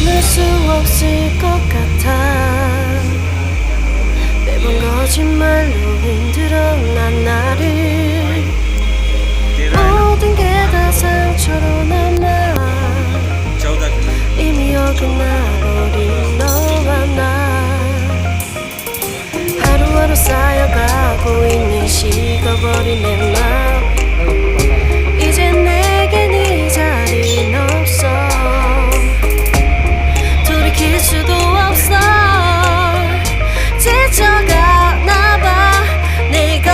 참을 수 없을 것 같아. 매번 거짓말로 흔들어난 나를 모든 게 다 상처로 남아 이미 어긋나버린 너와 나. 하루하루 쌓여가고 있는 식어버린 내 맘. 이젠 내겐 이 자리는 없어. 돌이킬 수도 없어. 지쳐가나봐 내가.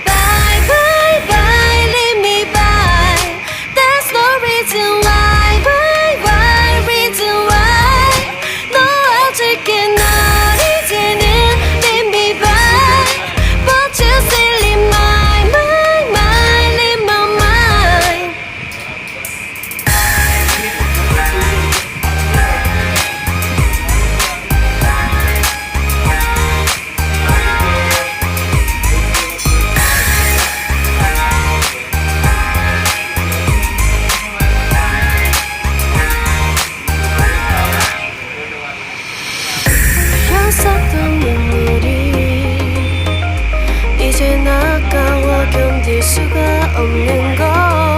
Bye bye bye leave me by. That's no reason why. Bye bye reason why. 너 아직은 날 이제는 leave me by. But you still in my mind, mind, in my mind. 흘렸었던 눈물이 이젠 아까워 견딜 수가 없는 걸.